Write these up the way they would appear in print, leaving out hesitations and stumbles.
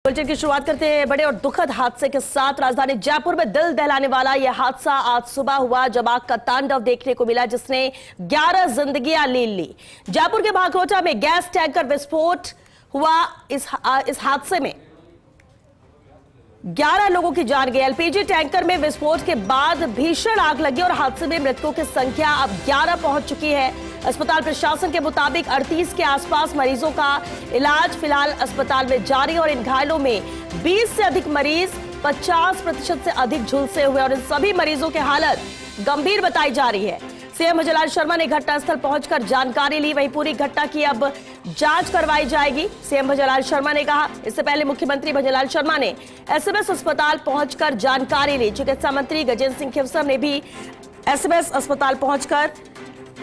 Bulletin की शुरुआत करते हैं बड़े और दुखद हादसे के साथ। राजधानी जयपुर में दिल दहलाने वाला यह हादसा आज सुबह हुआ जब आग का तांडव देखने को मिला जिसने 11 जिंदगियां ले ली। जयपुर के भाखरोटा में गैस टैंकर विस्फोट हुआ। इस हादसे में 11 लोगों की जान गई। एलपीजी टैंकर में विस्फोट के बाद भीषण आग लगी और हादसे में मृतकों की संख्या अब 11 पहुंच चुकी है। अस्पताल प्रशासन के मुताबिक 38 के आसपास मरीजों का इलाज फिलहाल अस्पताल में जारी और इन घायलों में 20 से अधिक मरीज 50% से अधिक झुलसे हुए और इन सभी मरीजों की हालत गंभीर बताई जा रही है। सीएम भजनलाल शर्मा ने घटनास्थल पहुंचकर जानकारी ली। वहीं पूरी घटना की अब जांच करवाई जाएगी। सीएम भजनलाल शर्मा ने कहा। इससे पहले मुख्यमंत्री भजनलाल शर्मा ने एसएमएस अस्पताल पहुंचकर जानकारी ली। चिकित्सा मंत्री गजेंद्र सिंह खेवसर ने भी एसएमएस अस्पताल पहुंचकर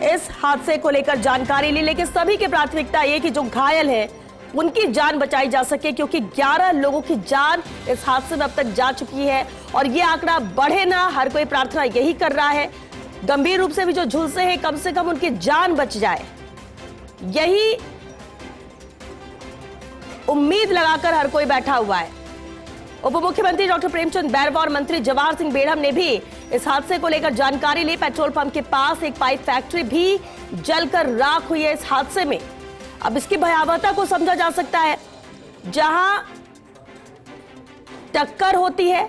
इस हादसे को लेकर जानकारी ली। लेकिन सभी की प्राथमिकता ये कि जो घायल है उनकी जान बचाई जा सके, क्योंकि 11 लोगों की जान इस हादसे में अब तक जा चुकी है और ये आंकड़ा बढ़े ना, हर कोई प्रार्थना यही कर रहा है। गंभीर रूप से भी जो झुलसे हैं कम से कम उनकी जान बच जाए, यही उम्मीद लगाकर हर कोई बैठा हुआ है। उप मुख्यमंत्री डॉक्टर प्रेमचंद बैरवा और मंत्री जवाहर सिंह बेढ़म ने भी इस हादसे को लेकर जानकारी ली। पेट्रोल पंप के पास एक पाइप फैक्ट्री भी जलकर राख हुई है इस हादसे में। अब इसकी भयावहता को समझा जा सकता है। जहां टक्कर होती है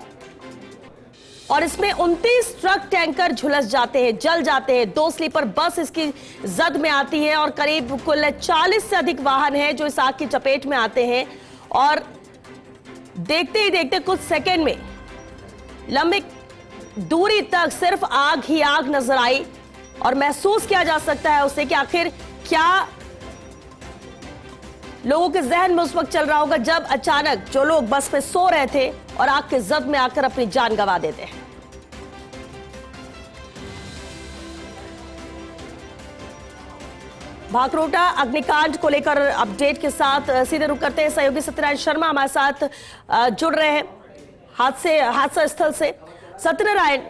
और इसमें 29 ट्रक टैंकर झुलस जाते हैं, जल जाते हैं। 2 स्लीपर बस इसकी जद में आती है और करीब कुल 40 से अधिक वाहन हैं जो इस आग की चपेट में आते हैं और देखते ही देखते कुछ सेकंड में लंबी दूरी तक सिर्फ आग ही आग नजर आई और महसूस किया जा सकता है उससे कि आखिर क्या लोगों के जहन में उस वक्त चल रहा होगा जब अचानक जो लोग बस पे सो रहे थे और आग के जद में आकर अपनी जान गंवा देते हैं। भाखरोटा अग्निकांड को लेकर अपडेट के साथ सीधे रुक करते हैं। सहयोगी सत्यनारायण शर्मा हमारे साथ जुड़ रहे हैं हादसा स्थल से। सत्यनारायण,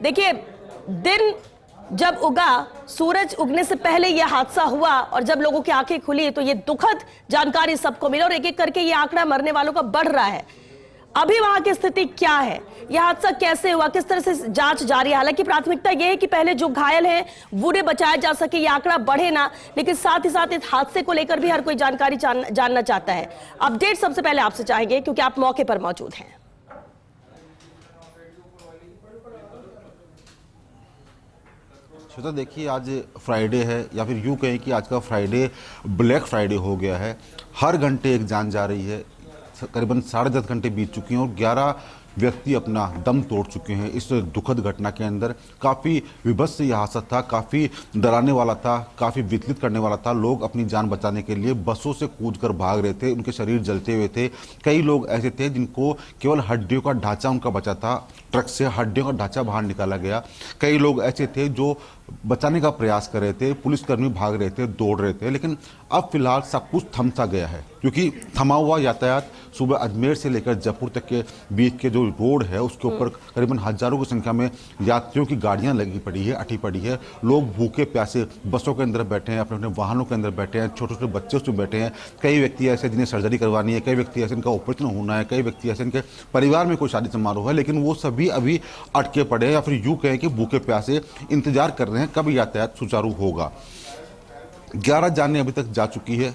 देखिए दिन जब उगा, सूरज उगने से पहले यह हादसा हुआ और जब लोगों की आंखें खुली तो ये दुखद जानकारी सबको मिली और एक एक करके ये आंकड़ा मरने वालों का बढ़ रहा है। अभी वहां की स्थिति क्या है? यह हादसा कैसे हुआ, किस तरह से जांच जारी है? हालांकि प्राथमिकता यह है कि पहले जो घायल हैं वो बचाया जा सके, ये आंकड़ा बढ़े ना, लेकिन साथ ही साथ इस हादसे को लेकर भी हर कोई जानकारी जानना चाहता है। अपडेट सबसे पहले आपसे चाहेंगे क्योंकि आप मौके पर मौजूद हैं। श्वेता, देखिए आज फ्राइडे है या फिर यूँ कहें कि आज का फ्राइडे ब्लैक फ्राइडे हो गया है। हर घंटे एक जान जा रही है। करीबन 10.5 घंटे बीत चुके हैं और 11 व्यक्ति अपना दम तोड़ चुके हैं। इस दुखद घटना के अंदर काफ़ी विभत्स यह हादसा था, काफ़ी डराने वाला था, काफ़ी विचलित करने वाला था। लोग अपनी जान बचाने के लिए बसों से कूदकर भाग रहे थे, उनके शरीर जलते हुए थे। कई लोग ऐसे थे जिनको केवल हड्डियों का ढांचा उनका बचा था, ट्रक से हड्डियों का ढांचा बाहर निकाला गया। कई लोग ऐसे थे जो बचाने का प्रयास कर रहे थे, पुलिसकर्मी भाग रहे थे, दौड़ रहे थे। लेकिन अब फिलहाल सब कुछ थम सा गया है, क्योंकि थमा हुआ यातायात सुबह अजमेर से लेकर जयपुर तक के बीच के जो रोड है उसके ऊपर करीबन हजारों की संख्या में यात्रियों की गाड़ियां लगी पड़ी है, अटी पड़ी है। लोग भूखे प्यासे बसों के अंदर बैठे हैं, अपने अपने वाहनों के अंदर बैठे हैं, छोटे छोटे बच्चे उसमें बैठे हैं। कई व्यक्ति ऐसे जिन्हें सर्जरी करवानी है, कई व्यक्ति ऐसे इनका ऑपरेशन होना है, कई व्यक्ति ऐसे इनके परिवार में कोई शादी समारोह है, लेकिन वो सभी अभी अटके पड़े हैं या फिर यूँ कहें कि भूखे प्यासे इंतजार कर रहे हैं कब यातायात सुचारू होगा। 11 जानें अभी तक जा चुकी है।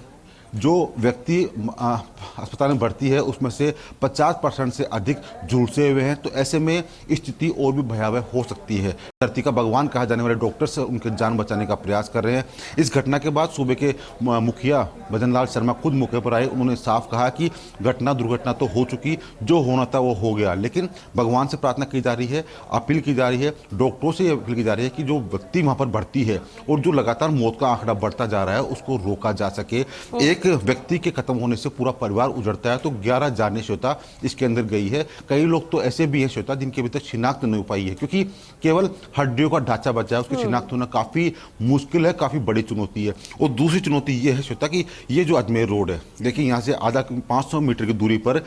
जो व्यक्ति अस्पताल में भर्ती है उसमें से 50% से अधिक झुलसे हुए हैं। तो ऐसे में स्थिति और भी भयावह हो सकती है। धरती का भगवान कहा जाने वाले डॉक्टर्स उनके जान बचाने का प्रयास कर रहे हैं। इस घटना के बाद सूबे के मुखिया भजनलाल शर्मा खुद मौके पर आए। उन्होंने साफ कहा कि दुर्घटना तो हो चुकी, जो होना था वो हो गया, लेकिन भगवान से प्रार्थना की जा रही है, अपील की जा रही है, डॉक्टरों से अपील की जा रही है कि जो व्यक्ति वहाँ पर भर्ती है और जो लगातार मौत का आंकड़ा बढ़ता जा रहा है उसको रोका जा सके। एक व्यक्ति के खत्म होने से पूरा परिवार उजड़ता है, तो 11 जानें श्वेता इसके अंदर गई है। कई लोग तो ऐसे भी हैं श्वेता जिनकी अभी तक शिनाख्त नहीं हो पाई है, क्योंकि केवल हड्डियों का ढांचा बचा है, उसकी शिनाख्त होना काफ़ी मुश्किल है, काफ़ी बड़ी चुनौती है। और दूसरी चुनौती ये है श्वेता कि ये जो अजमेर रोड है, देखिए यहाँ से 500 मीटर की दूरी पर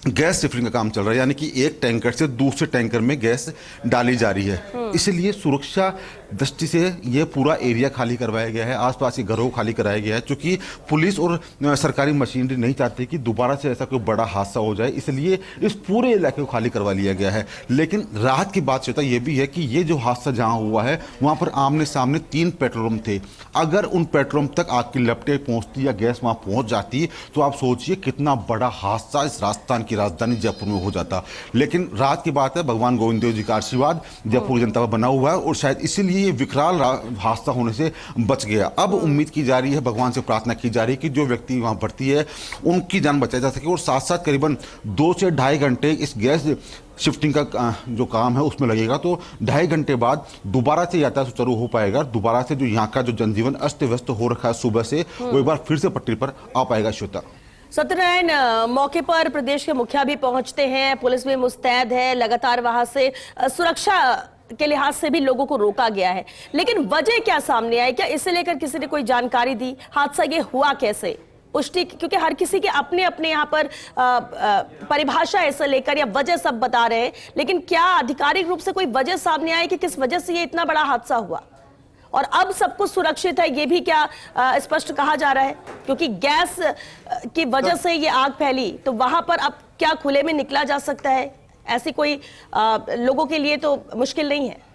गैस शिफ्टिंग का काम चल रहा है, यानी कि एक टैंकर से दूसरे टैंकर में गैस डाली जा रही है। इसलिए सुरक्षा दृष्टि से ये पूरा एरिया खाली करवाया गया है, आसपास के घरों को खाली कराया गया है, क्योंकि पुलिस और सरकारी मशीनरी नहीं चाहती कि दोबारा से ऐसा कोई बड़ा हादसा हो जाए, इसलिए इस पूरे इलाके को खाली करवा लिया गया है। लेकिन राहत की बात श्वेता ये भी है कि ये जो हादसा जहाँ हुआ है वहाँ पर आमने सामने 3 पेट्रोल पंप थे। अगर उन पेट्रोल पंप तक आग की लपटें पहुँचती या गैस वहाँ पहुँच जाती तो आप सोचिए कितना बड़ा हादसा इस राजस्थान की राजधानी जयपुर में हो जाता। लेकिन राहत की बात है, भगवान गोविंद देव जी का आशीर्वाद जयपुर जनता पर बना हुआ है और शायद इसीलिए ये विकराल हादसा होने से बच गया। अब उम्मीद की जा रही है, भगवान से प्रार्थना की जा रही है कि जो व्यक्ति वहां भर्ती है उनकी जान बचाई जा सके और साथ साथ करीबन 2 से ढाई घंटे इस गैस शिफ्टिंग का जो काम है उसमें लगेगा। तो 2.5 घंटे बाद दोबारा से यातायात सुचारू हो पाएगा, दोबारा से जो यहाँ का जो जनजीवन अस्त व्यस्त हो रखा है सुबह से, वो एक बार फिर से पटरी पर आ पाएगा। श्वेता, सत्यनारायण, मौके पर प्रदेश के मुखिया भी पहुंचते हैं, पुलिस भी मुस्तैद है, लगातार वहां से सुरक्षा के लिहाज से भी लोगों को रोका गया है, लेकिन वजह क्या सामने आई? क्या इसे लेकर किसी ने कोई जानकारी दी? हादसा ये हुआ कैसे? पुष्टि, क्योंकि हर किसी के अपने अपने यहाँ पर परिभाषा इसे लेकर या वजह सब बता रहे हैं, लेकिन क्या आधिकारिक रूप से कोई वजह सामने आई कि किस वजह से ये इतना बड़ा हादसा हुआ? और अब सब कुछ सुरक्षित है ये भी क्या स्पष्ट कहा जा रहा है? क्योंकि गैस की वजह से ये आग फैली, तो वहां पर अब क्या खुले में निकला जा सकता है? ऐसी कोई लोगों के लिए तो मुश्किल नहीं है।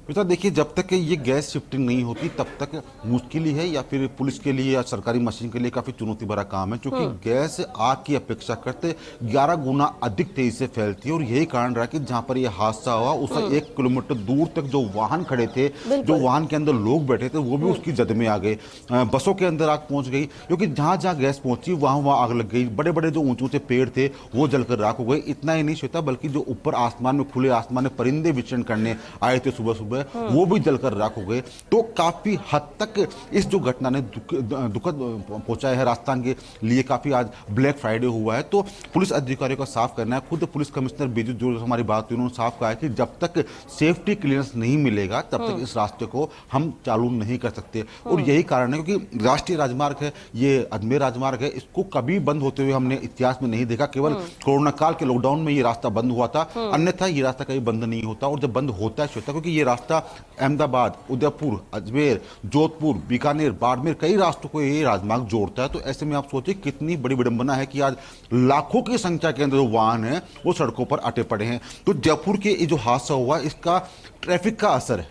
बेटा देखिए, जब तक ये गैस शिफ्टिंग नहीं होती तब तक मुश्किल ही है, या फिर पुलिस के लिए या सरकारी मशीन के लिए काफ़ी चुनौती भरा काम है, क्योंकि गैस आग की अपेक्षा करते 11 गुना अधिक तेजी से फैलती है। और यही कारण रहा कि जहाँ पर यह हादसा हुआ उससे 1 किलोमीटर दूर तक जो वाहन खड़े थे, जो वाहन के अंदर लोग बैठे थे, वो भी उसकी जद में आ गए। बसों के अंदर आग पहुँच गई, क्योंकि जहाँ जहाँ गैस पहुँची वहाँ आग लग गई। बड़े बड़े जो ऊँचे ऊँचे पेड़ थे वो जलकर राख हो गए। इतना ही नहीं श्वेता, बल्कि जो ऊपर आसमान में, खुले आसमान में परिंदे विचरण करने आए थे सुबह सुबह, वो भी जलकर राख हो गए। तो काफी हद तक इस जो घटना ने दुखद पहुंचाया है राजस्थान के लिए। काफी आज ब्लैक फ्राइडे हुआ है, तो पुलिस अधिकारियों का साफ करना है। खुद पुलिस कमिश्नर बीजू जो हमारी बात हुई, उन्होंने साफ कहा है कि जब तक सेफ्टी क्लियरेंस नहीं मिलेगा तब तक इस रास्ते को हम चालू नहीं कर सकते। और यही कारण है, क्योंकि राष्ट्रीय राजमार्ग है, ये अजमेर राजमार्ग है, इसको कभी बंद होते हुए हमने इतिहास में नहीं देखा। केवल कोरोना काल के लॉकडाउन में ये रास्ता बंद हुआ था, अन्यथा ये रास्ता कभी बंद नहीं होता। और जब बंद होता है श्वेता, क्योंकि ये रास्ता अहमदाबाद, उदयपुर, अजमेर, जोधपुर, बीकानेर, बाड़मेर, कई रास्तों को ये राजमार्ग जोड़ता है। तो ऐसे में आप सोचिए कितनी बड़ी विडंबना है कि आज लाखों की संख्या के अंदर जो वाहन है वो सड़कों पर अटे पड़े हैं। तो जयपुर के ये जो हादसा हुआ, इसका ट्रैफिक का असर है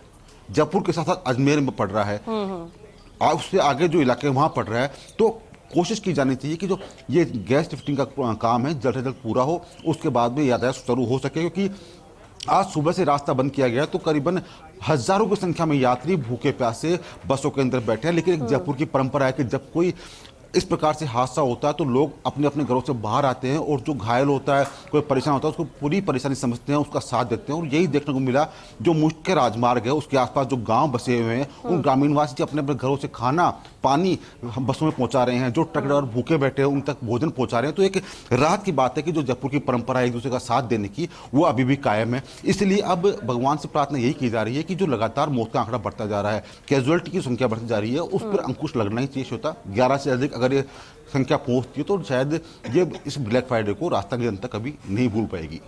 जयपुर के साथ साथ अजमेर में पड़ रहा है, उससे आगे जो इलाके वहां पड़ रहा है। तो कोशिश की जानी चाहिए कि जो ये गैस शिफ्टिंग का काम है जल्द से जल्द पूरा हो, उसके बाद में यातायात सुचारू हो सके। क्योंकि आज सुबह से रास्ता बंद किया गया तो करीबन हजारों की संख्या में यात्री भूखे प्यासे बसों के अंदर बैठे हैं। लेकिन एक जयपुर की परंपरा है कि जब कोई इस प्रकार से हादसा होता है तो लोग अपने अपने घरों से बाहर आते हैं और जो घायल होता है, कोई परेशान होता है, उसको पूरी परेशानी समझते हैं, उसका साथ देते हैं। और यही देखने को मिला, जो मुख्य राजमार्ग है उसके आसपास जो गांव बसे हुए हैं उन ग्रामीणवासी अपने अपने घरों से खाना पानी बसों में पहुंचा रहे हैं, जो ट्रक ड्राइवर भूखे बैठे हैं उन तक भोजन पहुंचा रहे हैं। तो एक राहत की बात है कि जो जयपुर की परंपरा है एक दूसरे का साथ देने की, वो अभी भी कायम है। इसलिए अब भगवान से प्रार्थना यही की जा रही है कि जो लगातार मौत का आंकड़ा बढ़ता जा रहा है, कैजुअलिटी की संख्या बढ़ती जा रही है, उस पर अंकुश लगना ही चाहिए। होता 11 से अधिक अगर ये संख्या पहुंचती है तो शायद ये इस ब्लैक फ्राइडे को राजस्थान की जनता कभी नहीं भूल पाएगी।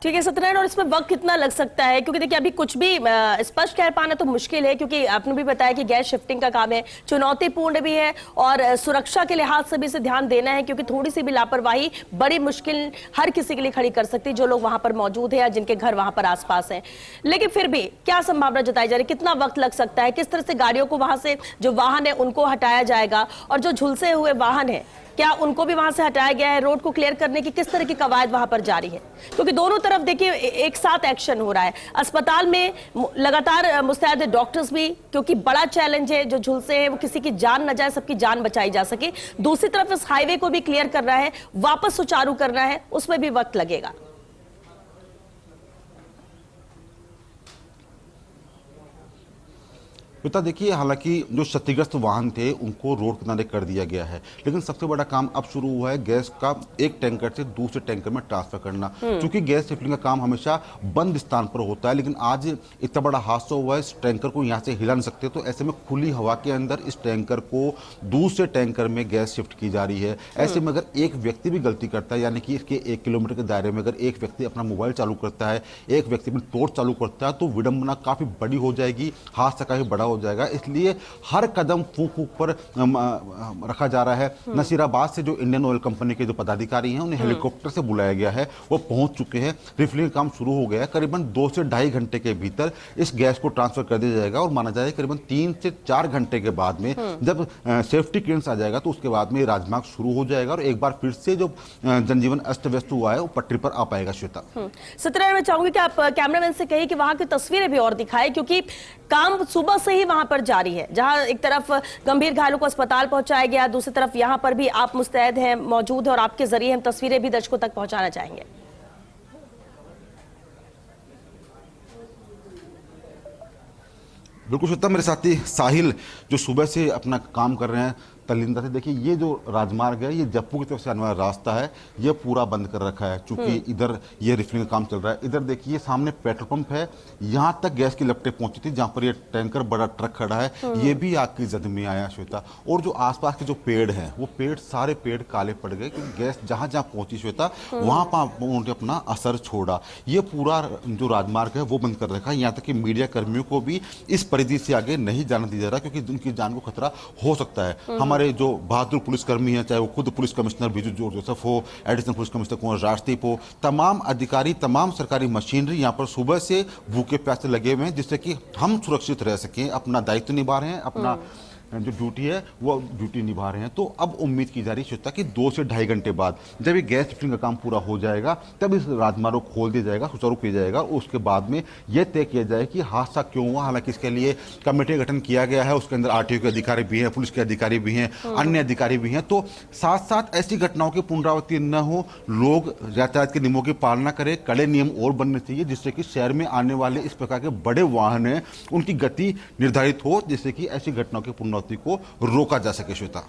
ठीक है सत्यनारायण, और इसमें वक्त कितना लग सकता है? क्योंकि देखिए अभी कुछ भी स्पष्ट कह पाना तो मुश्किल है, क्योंकि आपने भी बताया कि गैस शिफ्टिंग का काम है, चुनौतीपूर्ण भी है और सुरक्षा के लिहाज से भी इसे ध्यान देना है, क्योंकि थोड़ी सी भी लापरवाही बड़ी मुश्किल हर किसी के लिए खड़ी कर सकती है, जो लोग वहां पर मौजूद है या जिनके घर वहां पर आसपास है। लेकिन फिर भी क्या संभावना जताई जा रही है, कितना वक्त लग सकता है? किस तरह से गाड़ियों को वहां से, जो वाहन है उनको हटाया जाएगा, और जो झुलसे हुए वाहन है क्या उनको भी वहां से हटाया गया है? रोड को क्लियर करने की किस तरह की कवायद वहां पर जारी है? क्योंकि दोनों तरफ देखिए एक साथ एक्शन हो रहा है। अस्पताल में लगातार मुस्तैद डॉक्टर्स भी, क्योंकि बड़ा चैलेंज है, जो झुलसे हैं वो किसी की जान न जाए, सबकी जान बचाई जा सके। दूसरी तरफ इस हाईवे को भी क्लियर करना है, वापस सुचारू करना है, उसमें भी वक्त लगेगा। श्वेता देखिए, हालांकि जो क्षतिग्रस्त वाहन थे उनको रोड किनारे कर दिया गया है, लेकिन सबसे बड़ा काम अब शुरू हुआ है गैस का एक टैंकर से दूसरे टैंकर में ट्रांसफर करना। क्योंकि गैस शिफ्टिंग का काम हमेशा बंद स्थान पर होता है, लेकिन आज इतना बड़ा हादसा हुआ है, इस टैंकर को यहाँ से हिला नहीं सकते, तो ऐसे में खुली हवा के अंदर इस टैंकर को दूसरे टैंकर में गैस शिफ्ट की जा रही है। ऐसे में अगर एक व्यक्ति भी गलती करता है, यानी कि इसके 1 किलोमीटर के दायरे में अगर एक व्यक्ति अपना मोबाइल चालू करता है, एक व्यक्ति अपनी टॉर्च चालू करता है, तो विडंबना काफी बड़ी हो जाएगी, हादसा काफी बड़ा हो जाएगा। इसलिए हर कदम फूक फूक पर रखा जा रहा है। नसीराबाद से जो इंडियन ऑयल कंपनी के जो पदाधिकारी हैं उन्हें हेलीकॉप्टर से बुलाया गया है, वो पहुंच चुके हैं, रिफिलिंग काम शुरू हो गया है। करीबन 2 से ढाई घंटे के भीतर इस गैस को ट्रांसफर कर दिया जाएगा और माना जाए करीबन 3 से 4 घंटे के बाद में जब सेफ्टी क्लियरेंस आ जाएगा तो उसके बाद में राजमार्ग शुरू हो जाएगा और एक बार फिर से जो जनजीवन अस्त व्यस्त हुआ है वो पटरी पर आ पाएगा। श्वेता, सत्यनारायण, मैं चाहूंगी कि आप कैमरामैन से कहिए कि वहां की तस्वीरें भी और दिखाएं, क्योंकि काम सुबह से ही वहां पर जारी है। जहां एक तरफ गंभीर घायलों को अस्पताल पहुंचाया गया, दूसरी तरफ यहां पर भी आप मुस्तैद हैं, मौजूद हैं और आपके जरिए हम तस्वीरें भी दर्शकों तक पहुंचाना चाहेंगे। बिल्कुल श्वेता, मेरे साथी साहिल जो सुबह से अपना काम कर रहे हैं तल्लीनता से। देखिए, ये जो राजमार्ग है ये जप्पू की तरफ से आने वाला रास्ता है, ये पूरा बंद कर रखा है चूंकि इधर ये रिफिलिंग का काम चल रहा है। इधर देखिए सामने पेट्रोल पंप है, यहाँ तक गैस की लपटें पहुंची थी, जहाँ पर ये टैंकर बड़ा ट्रक खड़ा है, ये भी आग की जद में आया श्वेता। और जो आसपास के जो पेड़ हैं वो पेड़ सारे पेड़ काले पड़ गए, क्योंकि गैस जहाँ जहाँ पहुंची श्वेता वहाँ पर उन्होंने अपना असर छोड़ा। ये पूरा जो राजमार्ग है वो बंद कर रखा है, यहाँ तक कि मीडिया कर्मियों को भी इस परिधि से आगे नहीं जाने दिया जा रहा, क्योंकि उनकी जान को खतरा हो सकता है। हमारे जो बहादुर पुलिसकर्मी हैं, चाहे वो खुद पुलिस कमिश्नर बिजू जोसेफ हो, एडिशनल पुलिस कमिश्नर कुंवर राजदीप हो, तमाम अधिकारी, तमाम सरकारी मशीनरी यहाँ पर सुबह से भूखे प्यासे लगे हुए हैं, जिससे कि हम सुरक्षित रह सकें, अपना दायित्व निभा रहे हैं, अपना जो ड्यूटी है वो ड्यूटी निभा रहे हैं। तो अब उम्मीद की जा रही है कि 2 से ढाई घंटे बाद जब ये गैस शिफ्टिंग का काम पूरा हो जाएगा तब इस राजमार्ग को खोल दिया जाएगा, सुचारू किया जाएगा और उसके बाद में यह तय किया जाए कि हादसा क्यों हुआ। हालांकि इसके लिए कमेटी का गठन किया गया है, उसके अंदर आरटीओ के अधिकारी भी हैं, पुलिस के अधिकारी भी हैं, अन्य अधिकारी भी हैं। तो साथ साथ ऐसी घटनाओं की पुनरावृत्ति न हो, लोग यातायात के नियमों की पालना करें, कड़े नियम और बनने चाहिए, जिससे कि शहर में आने वाले इस प्रकार के बड़े वाहन हैं उनकी गति निर्धारित हो, जिससे कि ऐसी घटनाओं की पुनरावृत्ति को रोका जा सके। श्वेता,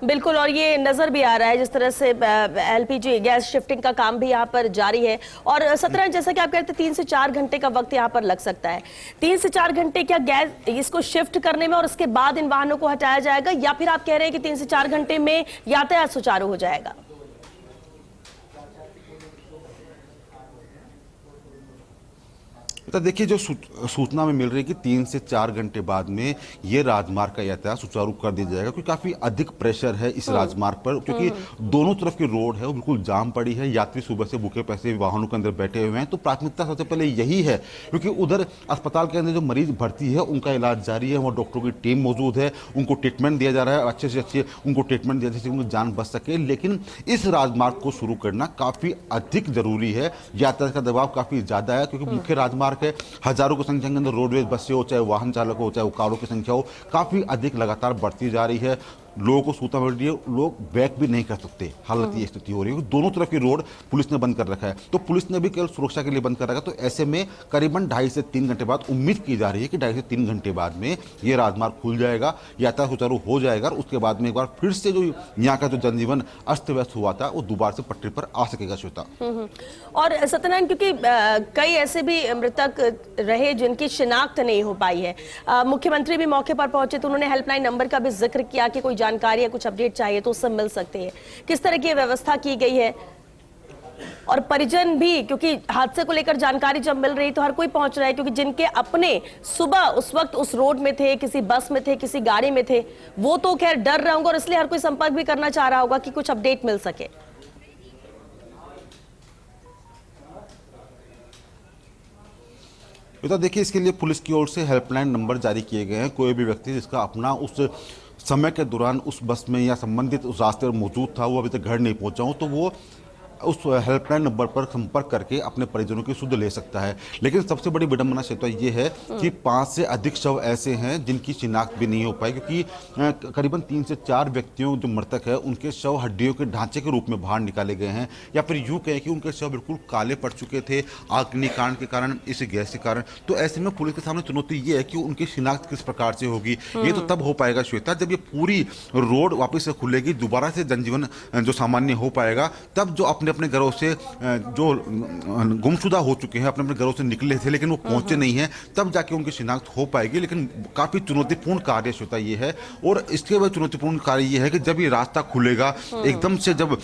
बिल्कुल, और ये नजर भी आ रहा है जिस तरह से एलपीजी गैस शिफ्टिंग का काम भी यहाँ पर जारी है। और सत्यनारायण, जैसा कि आप कहते हैं 3 से 4 घंटे का वक्त यहाँ पर लग सकता है। 3 से 4 घंटे क्या गैस इसको शिफ्ट करने में और उसके बाद इन वाहनों को हटाया जाएगा, या फिर आप कह रहे हैं कि 3 से 4 घंटे में यातायात सुचारू हो जाएगा? तो देखिए, जो सूचना में मिल रही है कि 3 से 4 घंटे बाद में ये राजमार्ग का यातायात सुचारू कर दिया जाएगा, क्योंकि काफी अधिक प्रेशर है इस राजमार्ग पर, क्योंकि दोनों तरफ की रोड है वो बिल्कुल जाम पड़ी है, यात्री सुबह से भूखे प्यासे वाहनों के अंदर बैठे हुए हैं। तो प्राथमिकता सबसे पहले यही है, क्योंकि उधर अस्पताल के अंदर जो मरीज भर्ती है उनका इलाज जारी है, वहाँ डॉक्टरों की टीम मौजूद है, उनको ट्रीटमेंट दिया जा रहा है, अच्छे से अच्छे उनको ट्रीटमेंट दिया जिससे उनकी जान बच सके। लेकिन इस राजमार्ग को शुरू करना काफी अधिक जरूरी है, यातायात का दबाव काफी ज्यादा है, क्योंकि मुख्य राजमार्ग है, हजारों की संख्या के अंदर रोडवेज बसें हो, चाहे वाहन चालक हो, चाहे कारों की संख्या हो, काफी अधिक लगातार बढ़ती जा रही है। लोगों को सूचना मिल रही है, लोग बैक भी नहीं कर सकते, हालत ये स्थिति हो रही है। दोनों तरफ की रोड पुलिस ने बंद कर रखा है, तो पुलिस ने भी केवल सुरक्षा के लिए बंद कर रखा है। तो ऐसे में करीबन 2.5 से 3 घंटे बाद उम्मीद की जा रही है कि 2.5 से 3 घंटे बाद में ये राजमार्ग खुल जाएगा, यातायात सुचारू हो जाएगा और उसके बाद में एक बार फिर से जो यहाँ का जो जनजीवन अस्त व्यस्त हुआ था वो दोबारा से पटरी पर आ सकेगा। श्वेता, और सत्यनारायण, क्योंकि कई ऐसे भी मृतक रहे जिनकी शिनाख्त नहीं हो पाई है, मुख्यमंत्री भी मौके पर पहुंचे तो उन्होंने हेल्पलाइन नंबर का भी जिक्र किया कि कोई जानकारी या कुछ अपडेट चाहिए तो उससे मिल सकते हैं। किस तरह की व्यवस्था की गई है? और परिजन भी, क्योंकि हादसे को लेकर जानकारी जब मिल रही तो हर कोई पहुंच रहा है, क्योंकि जिनके अपने सुबह उस वक्त उस रोड में थे, किसी बस में थे, किसी गाड़ी में थे, वो तो खैर डर रहे होंगे और इसलिए हर कोई संपर्क भी करना चाह रहा होगा कि कुछ अपडेट मिल सके। तो देखिए, इसके लिए पुलिस की ओर से हेल्पलाइन नंबर जारी किए गए हैं। कोई भी व्यक्ति जिसका अपना उस समय के दौरान उस बस में या संबंधित उस रास्ते पर मौजूद था, वो अभी तक घर नहीं पहुंचा हो, तो वो उस हेल्पलाइन नंबर पर संपर्क करके अपने परिजनों की सुध ले सकता है। लेकिन सबसे बड़ी विडंबना श्वेता ये है कि 5 से अधिक शव ऐसे हैं जिनकी शिनाख्त भी नहीं हो पाई, क्योंकि करीबन 3 से 4 व्यक्तियों जो मृतक है उनके शव हड्डियों के ढांचे के रूप में बाहर निकाले गए हैं, या फिर यूं कहें कि उनके शव बिल्कुल काले पड़ चुके थे अग्निकांड के कारण, इस गैस के कारण। तो ऐसे में पुलिस के सामने चुनौती ये है कि उनकी शिनाख्त किस प्रकार से होगी। ये तो तब हो पाएगा श्वेता जब ये पूरी रोड वापस से खुलेगी, दोबारा से जनजीवन जो सामान्य हो पाएगा, तब जो अपने अपने घरों से जो गुमशुदा हो चुके हैं, अपने अपने घरों से निकले थे लेकिन वो पहुंचे नहीं हैं, तब जाके उनकी शिनाख्त हो पाएगी। लेकिन काफी चुनौतीपूर्ण कार्य श्वेता ये है। और इसके बाद चुनौतीपूर्ण कार्य ये है कि जब ये रास्ता खुलेगा एकदम से, जब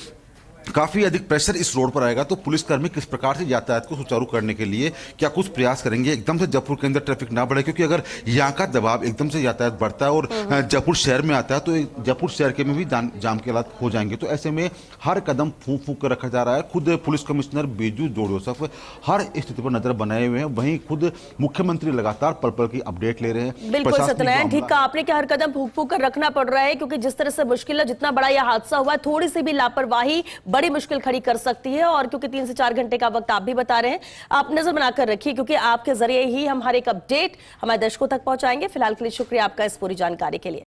काफी अधिक प्रेशर इस रोड पर आएगा, तो पुलिसकर्मी किस प्रकार से यातायात को सुचारू करने के लिए क्या कुछ प्रयास करेंगे एकदम से जयपुर के अंदर ट्रैफिक ना बढ़े। क्योंकि अगर यहाँ का दबाव एकदम से यातायात बढ़ता है और जयपुर शहर में आता है तो जयपुर शहर के में भी जाम के हालात हो जाएंगे। तो ऐसे में हर कदम फूंक फूंक कर रखा जा रहा है। खुद पुलिस कमिश्नर बेजू जोसफ हर स्थिति पर नजर बनाए हुए हैं, वहीं खुद मुख्यमंत्री लगातार पल पल की अपडेट ले रहे हैं। बिल्कुल सत्यनारायण, ठीक कहा आपने कि हर कदम फूंक फूंक कर रखना पड़ रहा है, क्योंकि जिस तरह से मुश्किल है, जितना बड़ा यह हादसा हुआ है, थोड़ी सी भी लापरवाही बड़ी मुश्किल खड़ी कर सकती है। और क्योंकि 3 से 4 घंटे का वक्त आप भी बता रहे हैं, आप नजर बनाकर रखिए, क्योंकि आपके जरिए ही हम हर एक अपडेट हमारे दर्शकों तक पहुंचाएंगे। फिलहाल के लिए शुक्रिया आपका इस पूरी जानकारी के लिए।